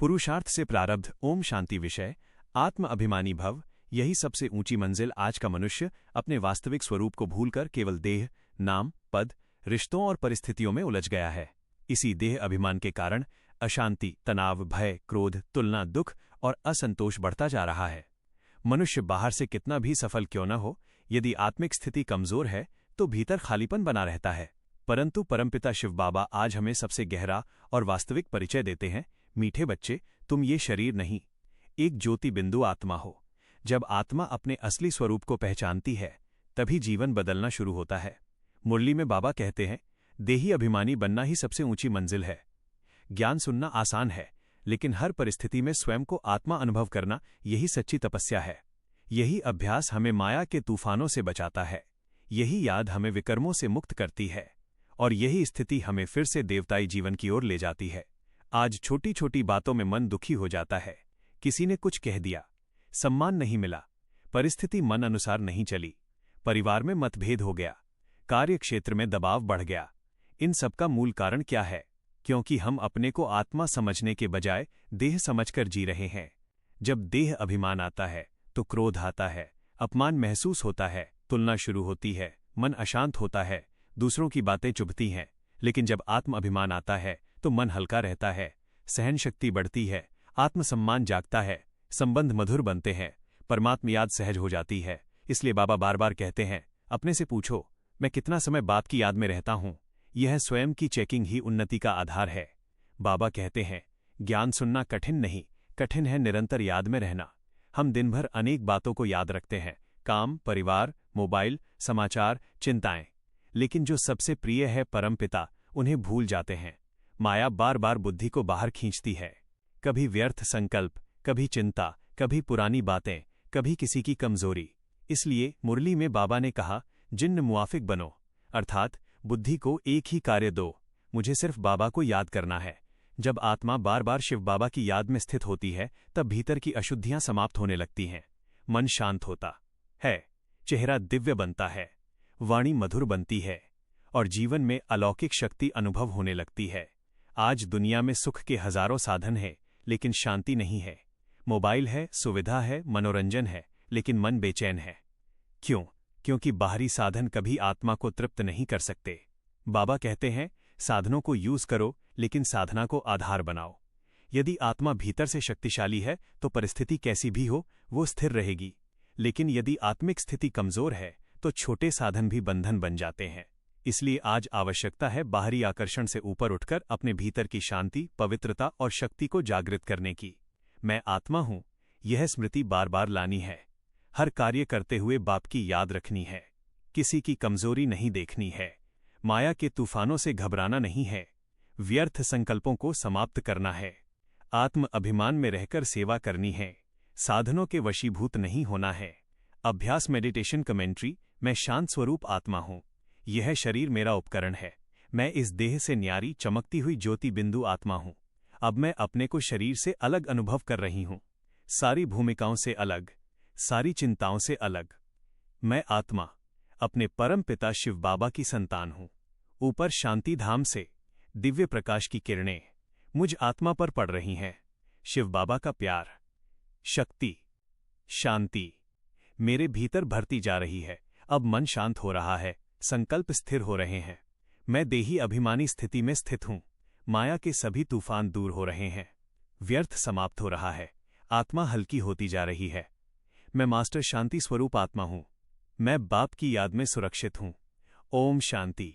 पुरुषार्थ से प्रारब्ध ओम शांति विषय आत्म अभिमानी भव। यही सबसे ऊंची मंजिल। आज का मनुष्य अपने वास्तविक स्वरूप को भूलकर केवल देह, नाम, पद, रिश्तों और परिस्थितियों में उलझ गया है। इसी देह अभिमान के कारण अशांति, तनाव, भय, क्रोध, तुलना, दुख और असंतोष बढ़ता जा रहा है। मनुष्य बाहर से कितना भी सफल क्यों न हो, यदि आत्मिक स्थिति कमजोर है तो भीतर खालीपन बना रहता है। परंतु परमपिता शिव बाबा आज हमें सबसे गहरा और वास्तविक परिचय देते हैं। मीठे बच्चे, तुम ये शरीर नहीं, एक ज्योति बिंदु आत्मा हो। जब आत्मा अपने असली स्वरूप को पहचानती है तभी जीवन बदलना शुरू होता है। मुरली में बाबा कहते हैं, देही अभिमानी बनना ही सबसे ऊंची मंजिल है। ज्ञान सुनना आसान है, लेकिन हर परिस्थिति में स्वयं को आत्मा अनुभव करना यही सच्ची तपस्या है। यही अभ्यास हमें माया के तूफानों से बचाता है, यही याद हमें विकर्मों से मुक्त करती है, और यही स्थिति हमें फिर से देवताई जीवन की ओर ले जाती है। आज छोटी छोटी बातों में मन दुखी हो जाता है। किसी ने कुछ कह दिया, सम्मान नहीं मिला, परिस्थिति मन अनुसार नहीं चली, परिवार में मतभेद हो गया, कार्य क्षेत्र में दबाव बढ़ गया। इन सब का मूल कारण क्या है? क्योंकि हम अपने को आत्मा समझने के बजाय देह समझकर जी रहे हैं। जब देह अभिमान आता है तो क्रोध आता है, अपमान महसूस होता है, तुलना शुरू होती है, मन अशांत होता है, दूसरों की बातें चुभती हैं। लेकिन जब आत्म अभिमान आता है तो मन हल्का रहता है, सहन शक्ति बढ़ती है, आत्मसम्मान जागता है, संबंध मधुर बनते हैं, परमात्म याद सहज हो जाती है। इसलिए बाबा बार बार कहते हैं, अपने से पूछो, मैं कितना समय बाप की याद में रहता हूं। यह स्वयं की चेकिंग ही उन्नति का आधार है। बाबा कहते हैं, ज्ञान सुनना कठिन नहीं, कठिन है निरंतर याद में रहना। हम दिन भर अनेक बातों को याद रखते हैं, काम, परिवार, मोबाइल, समाचार, चिंताएं, लेकिन जो सबसे प्रिय है परमपिता, उन्हें भूल जाते हैं। माया बार बार बुद्धि को बाहर खींचती है, कभी व्यर्थ संकल्प, कभी चिंता, कभी पुरानी बातें, कभी किसी की कमजोरी। इसलिए मुरली में बाबा ने कहा, जिन्न मुआफिक बनो, अर्थात बुद्धि को एक ही कार्य दो, मुझे सिर्फ बाबा को याद करना है। जब आत्मा बार बार शिव बाबा की याद में स्थित होती है तब भीतर की अशुद्धियां समाप्त होने लगती हैं, मन शांत होता है, चेहरा दिव्य बनता है, वाणी मधुर बनती है और जीवन में अलौकिक शक्ति अनुभव होने लगती है। आज दुनिया में सुख के हजारों साधन हैं, लेकिन शांति नहीं है। मोबाइल है, सुविधा है, मनोरंजन है, लेकिन मन बेचैन है। क्यों? क्योंकि बाहरी साधन कभी आत्मा को तृप्त नहीं कर सकते। बाबा कहते हैं, साधनों को यूज करो, लेकिन साधना को आधार बनाओ। यदि आत्मा भीतर से शक्तिशाली है तो परिस्थिति कैसी भी हो वो स्थिर रहेगी, लेकिन यदि आत्मिक स्थिति कमजोर है तो छोटे साधन भी बंधन बन जाते हैं। इसलिए आज आवश्यकता है बाहरी आकर्षण से ऊपर उठकर अपने भीतर की शांति, पवित्रता और शक्ति को जागृत करने की। मैं आत्मा हूं, यह स्मृति बार बार लानी है। हर कार्य करते हुए बाप की याद रखनी है, किसी की कमजोरी नहीं देखनी है, माया के तूफानों से घबराना नहीं है, व्यर्थ संकल्पों को समाप्त करना है, आत्म अभिमान में रहकर सेवा करनी है, साधनों के वशीभूत नहीं होना है। अभ्यास मेडिटेशन कमेंट्री। मैं शांत स्वरूप आत्मा हूं, यह शरीर मेरा उपकरण है, मैं इस देह से न्यारी चमकती हुई ज्योति बिंदु आत्मा हूं। अब मैं अपने को शरीर से अलग अनुभव कर रही हूं, सारी भूमिकाओं से अलग, सारी चिंताओं से अलग। मैं आत्मा अपने परम पिता शिव बाबा की संतान हूं। ऊपर शांति धाम से दिव्य प्रकाश की किरणें मुझ आत्मा पर पड़ रही हैं। शिव बाबा का प्यार, शक्ति, शांति मेरे भीतर भरती जा रही है। अब मन शांत हो रहा है, संकल्प स्थिर हो रहे हैं। मैं देही अभिमानी स्थिति में स्थित हूं, माया के सभी तूफान दूर हो रहे हैं, व्यर्थ समाप्त हो रहा है, आत्मा हल्की होती जा रही है। मैं मास्टर शांति स्वरूप आत्मा हूं, मैं बाप की याद में सुरक्षित हूं। ओम शांति।